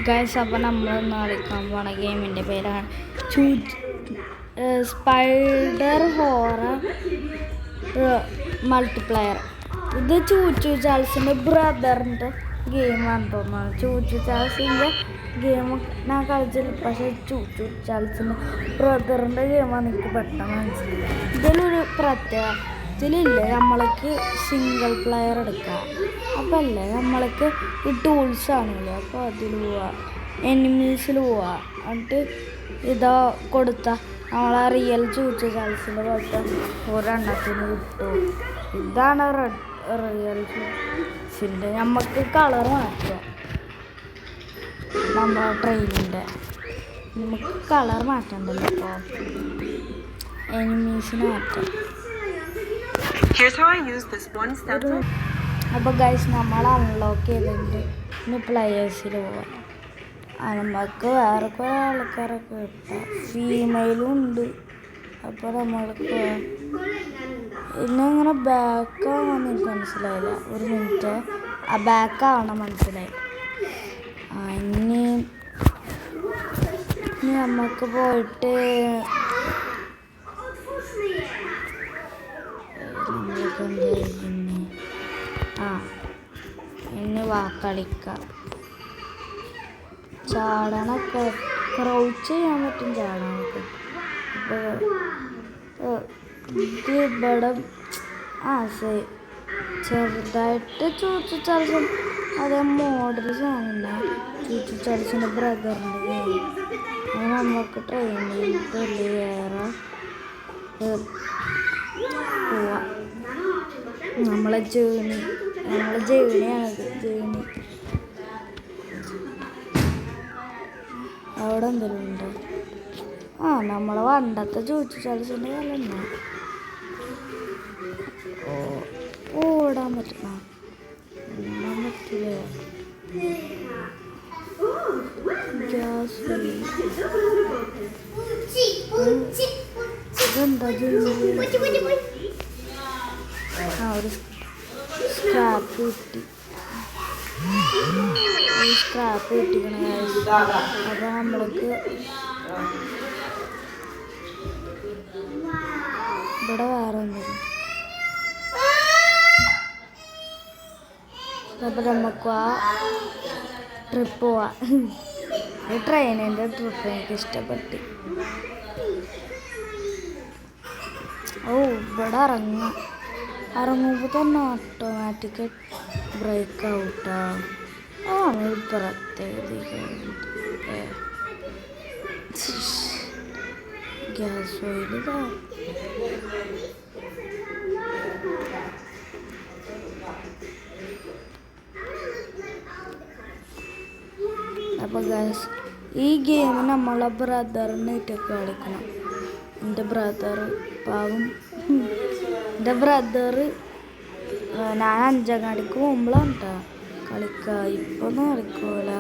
Guys, അപ്പോൾ നമ്മൾ കളിക്കാൻ പോണ ഗെയിമിൻ്റെ പേരാണ് സ്പൈഡർ ഹോറർ മൾട്ടിപ്ലെയർ. ഇത് ചൂച്ചു ചാൾസിൻ്റെ ബ്രദറിൻ്റെ ഗെയിമാണ് തോന്നുന്നത്. ചൂച്ചു ചാൾസിൻ്റെ ഗെയിം ഞാൻ കളിച്ചില്ല, പക്ഷേ ചൂച്ചു ചാൾസിൻ്റെ ബ്രദറിൻ്റെ ഗെയിമാണ് എനിക്ക് പെട്ടെന്ന് മനസ്സിലായി. ഇതിലൊരു പ്രത്യേകത ഇതിലില്ലേ, നമ്മൾക്ക് സിംഗിൾ പ്ലെയർ എടുക്കാം. അപ്പം അല്ലേ നമ്മൾക്ക് ഈ ടൂൾസാണല്ലോ, അപ്പോൾ അതിൽ പോവാം, എനിമീസിൽ പോവാം. എന്നിട്ട് ഇതാ കൊടുത്താൽ നമ്മളെ റിയൽ ചൂച്ചു ചാൾസിൻ്റെ പോലത്തെ ഒരെണ്ണത്തിന് കിട്ടും. ഇതാണ് റിയൽ ചൂച്ചിൻ്റെ. നമുക്ക് കളർ മാറ്റാം. നമ്മുടെ ട്രെയിനിൻ്റെ നമുക്ക് കളർ മാറ്റണ്ടല്ലോ, അപ്പോൾ എനിമീസിന് മാറ്റാം. അപ്പോൾ ഗൈസ്, നമ്മൾ അൺലോക്ക് ചെയ്തിട്ടുണ്ട്. ഇനി പ്ലെയേഴ്സിൽ പോവാം. നമുക്ക് വേറെ കുറേ ആൾക്കാരൊക്കെ കിട്ടാം, ഫീമെയിലും ഉണ്ട്. അപ്പോൾ നമ്മൾക്ക് ഇന്നിങ്ങനെ ബാക്കാവാൻ എനിക്ക് മനസ്സിലായില്ല. ഒരു മിനിറ്റ്, ആ ബാക്കാവണം മനസ്സിലായി. ഇനി നമുക്ക് പോയിട്ട് ഇനി കളിക്കാം. ചാടാനൊക്കെ ക്രൗച്ച് ചെയ്യാൻ പറ്റും, ചാടാനൊക്കെ. അപ്പോൾ ഇവിടെ ചെറുതായിട്ട് ചൂച്ചു ചാൾസും അതേ മോഡൽ സാധനം ചൂച്ചു ചാൾസിൻ്റെ ബ്രദറിൻ്റെ ഗെയിം. നമുക്ക് ട്രെയിനിൽ വേറെ പോവാം. നമ്മളെ ജേണിയാണത്, ജേണി. അവിടെ എന്തെങ്കിലും ഉണ്ടോ? നമ്മളെ പണ്ടത്തെ ചൂച്ചു ചാൾസിൻ്റെ പോലെ തന്നെ. ഓടാൻ പറ്റില്ല, ഓടാൻ പറ്റില്ല. ഇതെന്താ ഒരു സ്ക്രാപ്പ് കിട്ടി. സ്ക്രാപ്പ് കിട്ടിക്കണ. അപ്പോൾ നമ്മൾക്ക് ഇവിടെ വേറെ എന്തെങ്കിലും. അപ്പോൾ നമുക്ക് ആ ട്രിപ്പ് പോവാം. ഈ ട്രെയിനിൻ്റെ ട്രിപ്പ് എനിക്ക് ഇഷ്ടപ്പെട്ടു. ഇവിടെ ഇറങ്ങുമ്പോൾ തന്നെ ഓട്ടോമാറ്റിക് ബ്രേക്ക് ഔട്ടാ. ഒരു പ്രത്യേകത. ഗ്യാസ് ഓയിലിതാ. അപ്പോൾ ഗ്യാസ്, ഈ ഗെയിം നമ്മളെ ബ്രദറിനായിട്ടൊക്കെ കളിക്കണം. എൻ്റെ ബ്രദർ പാവം. എൻ്റെ ബ്രദറ് ഞാൻ 5ാം ക്ലാസ്സിലേക്ക് പോകുമ്പോഴാണ് കേട്ടോ കളിക്കുക. ഇപ്പൊന്നും കളിക്കൂല.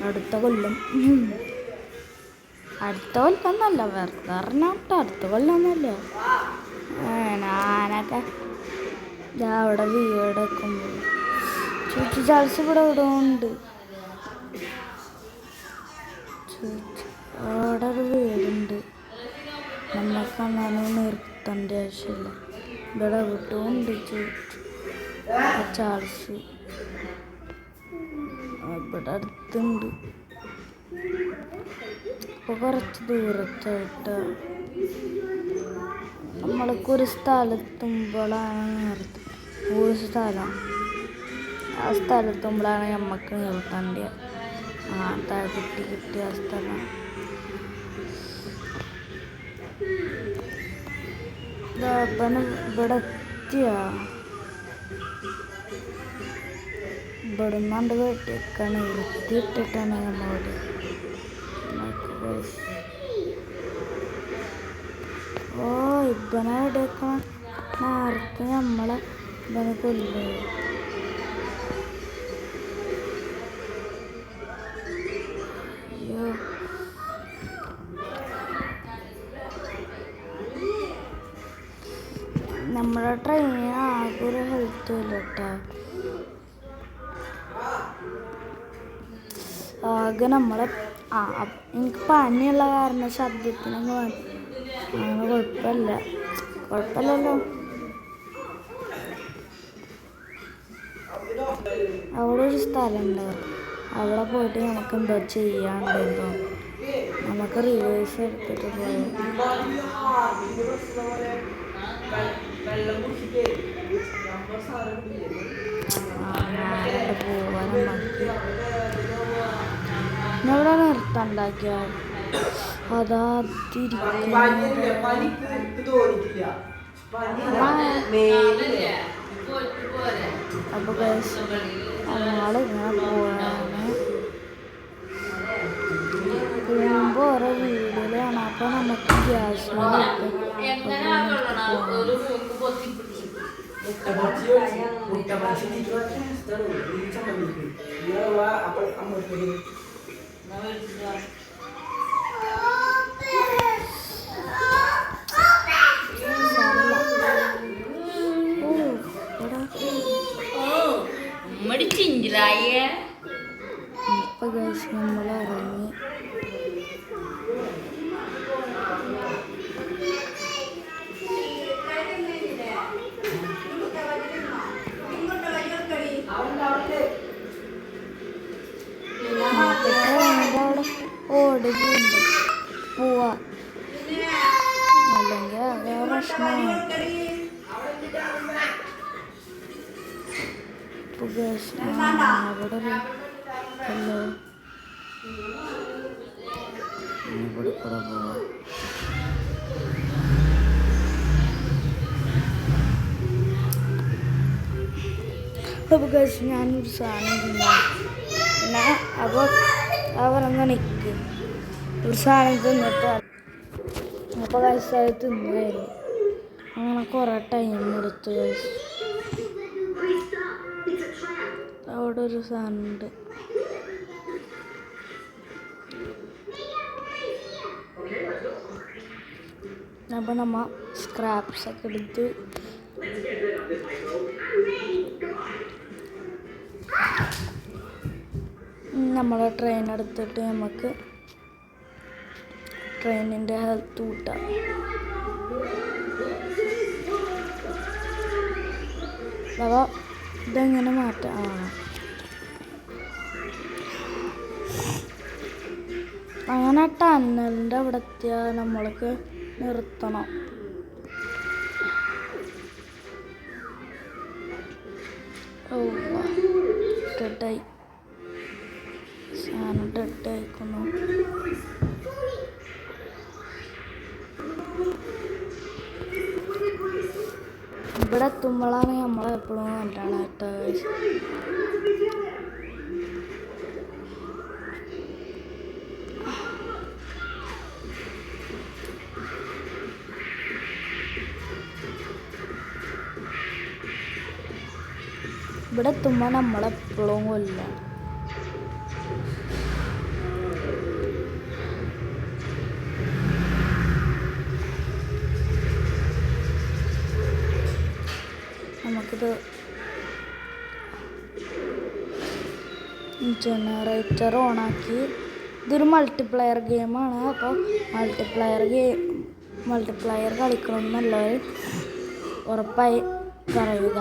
അടുത്ത കൊല്ലം എന്നല്ല, വെറുതെ പറഞ്ഞാൽ കേട്ടോ, അടുത്ത കൊല്ലം എന്നല്ല. ഞാനൊക്കെ അവിടെ വീടെക്കുമ്പോൾ ചൂച്ചു ചാൾസ് ഇവിടെ ഉണ്ട്. അവിടെ ഒരു വീടുണ്ട്. നമ്മൾക്കങ്ങനെ നിർത്തേണ്ട ആവശ്യമില്ല. ഇവിടെ വീട്ടുമുണ്ട് ചാൾസ്. ഇവിടെ അടുത്തുണ്ട്. ഇപ്പോൾ കുറച്ച് ദൂരത്തായിട്ട് നമ്മൾക്കൊരു സ്ഥലത്തുമ്പോഴാണ് ഒരു സ്ഥലം. ആ സ്ഥലത്തുമ്പോഴാണ് നമുക്ക് നിർത്തേണ്ടത്. കിട്ടിയ സ്ഥലം ഇവിടെ എത്തിയാ. ഇവിടെ നിന്നാണ്ട് വെട്ടിയേക്കാണ്, വൃത്തിയിട്ടിട്ടാണ് നമ്മളോട്. ഇവനെ വെടിയേക്കണം. നേരത്തെ നമ്മളെ ഇവനെ കൊല്ലേ. നമ്മുടെ ട്രെയിനിന് ആകെ ഒരു ഹെൽത്തും ഇല്ല കേട്ടോ. ആകെ നമ്മളെ എനിക്ക് പനിയുള്ള കാരണം ശബ്ദത്തിനൊക്കെ അങ്ങനെ കുഴപ്പമില്ലല്ലോ. അവിടെ ഒരു സ്ഥലമുണ്ട്, അവിടെ പോയിട്ട് നമുക്ക് എന്തോ ചെയ്യാണ്ടെന്തോ, നമുക്ക് റിവേഴ്സ് എടുത്തിട്ട് പോയി പോവാൻ നമുക്ക് ഇവിടെ നിർത്തണ്ടാക്കിയ അതാ അപ്പൊ ഞങ്ങളിങ്ങനെ പോവാണ്. പോകുമ്പോൾ ഓരോ വീഡിയോയിലാണ്. അപ്പോൾ നമുക്ക് ഗ്യാസ് ഇപ്പൊ ഗൈസ് നമ്മൾ ഇറങ്ങി. ഓടി പോവാ അല്ലെങ്കിൽ അതേ പ്രശ്നമാണ്. അവിടെ ഇവിടെ കൂടെ പോവാ. അപ്പോൾ ഗൈസ് ഞാനൊരു സാധനം പിന്നെ അപ്പോൾ അവരങ്ങ് നിൽക്കും ഒരു സാധനം തിന്നിട്ട്. അപ്പോൾ ഗൈസ് അത് തിന്നുമായിരുന്നു. അങ്ങനെ കുറേ ടൈം എടുത്തു ഗൈസ്. അവിടെ ഒരു സാധനമുണ്ട്. അപ്പോൾ നമ്മൾ സ്ക്രാപ്സൊക്കെ എടുത്ത് നമ്മളെ ട്രെയിൻ എടുത്തിട്ട് നമുക്ക് ട്രെയിനിൻ്റെ ഹെൽത്ത് കൂട്ടാം. അപ്പോൾ ഇതെങ്ങനെ മാറ്റാം? അങ്ങനെ ടന്നലിൻ്റെ അവിടെ എത്തിയാൽ നമ്മൾക്ക് നിർത്തണം. ഡെഡായി സാധനം ഡെഡായിക്കുന്നു. ഇവിടെ എത്തുമ്പോഴാണ് നമ്മളെപ്പോഴും കണ്ടാണ് കേട്ടോ. ഇവിടെ എത്തുമ്പോൾ നമ്മളെപ്പോഴും കൊല്ല. നമുക്കിത് ജനറേറ്റർ ഓണാക്കി. ഇതൊരു മൾട്ടിപ്ലെയർ ഗെയിമാണ്. അപ്പോൾ മൾട്ടിപ്ലെയർ കളിക്കണമെന്നുള്ളവർ ഉറപ്പായി പറയുക.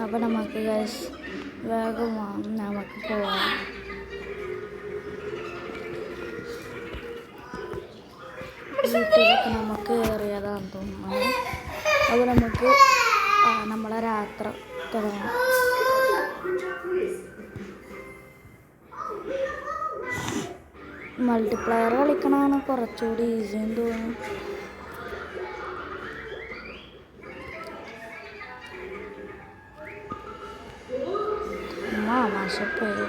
അപ്പോൾ നമുക്ക് ഗൈസ് വേഗം നമുക്ക് പോവാം. വീട്ടിലൊക്കെ നമുക്ക് കയറിയതാണെന്ന് തോന്നുന്നു. അപ്പോൾ നമുക്ക് നമ്മളെ രാത്രി തുടങ്ങാം. മൾട്ടിപ്ലെയർ കളിക്കണതാണ് കുറച്ചുകൂടി ഈസി എന്ന് തോന്നുന്നു. മാഷപ്പോയി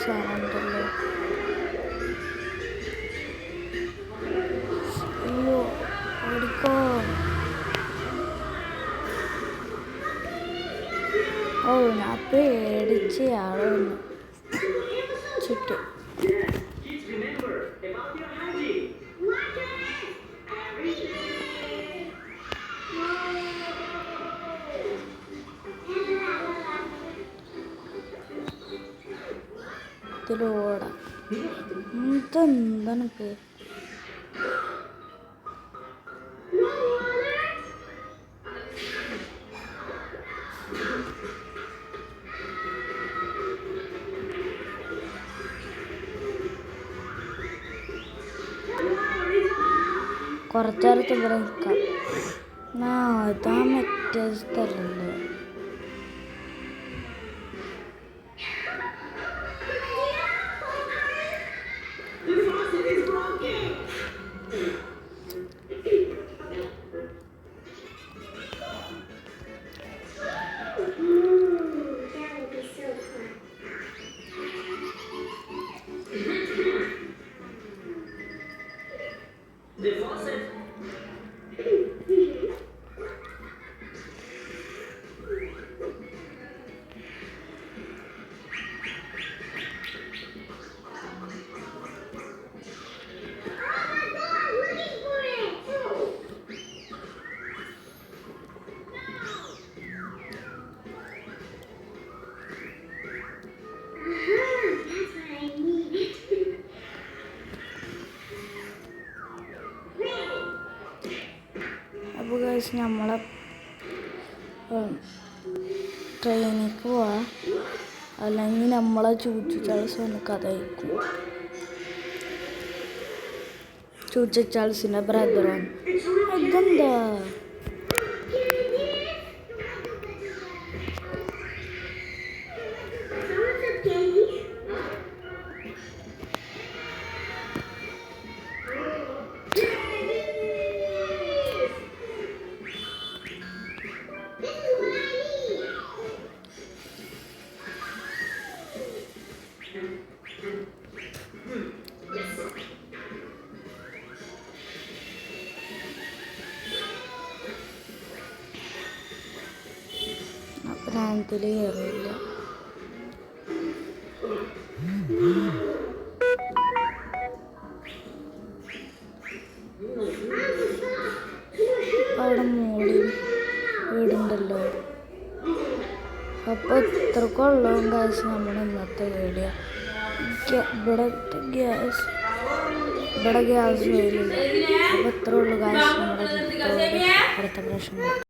സാധനമുണ്ടല്ലോ. അയ്യോ ഓടിക്കോ. ഓ ഞാൻ പേടിച്ച് ആളെ ചുറ്റും. ഇതിലൂടെ ഇതെന്താണക്ക് കുറച്ചേരത്ത് ഇവിടെ നിൽക്കാം. ഇതാ മറ്റേ സ്ഥലമല്ലേ. അപ്പോൾ ഗൈസ് നമ്മളെ ട്രെയിനിലേക്ക് പോവാം, അല്ലെങ്കിൽ നമ്മളെ ചൂച്ചുചാൾസ് വന്ന് കഥയിക്കും. ചൂച്ചുചാൾസിൻ്റെ ബ്രദറാണ്. ഇതെന്താ പ്രാന്തത്തിൽ കയറിയില്ല. അവിടെ മോളിൽ വീടുണ്ടല്ലോ. അപ്പോൾ ഇത്രക്കുള്ളൂ ഗ്യാസ് നമ്മുടെ ഇന്നത്തെ വീഡിയോ. ഇവിടെ ഗ്യാസ് വേലില്ല. അപ്പോൾ ഇത്രേ ഉള്ളൂ ഗ്യാസ് നമ്മുടെ അടുത്ത പ്രശ്നം.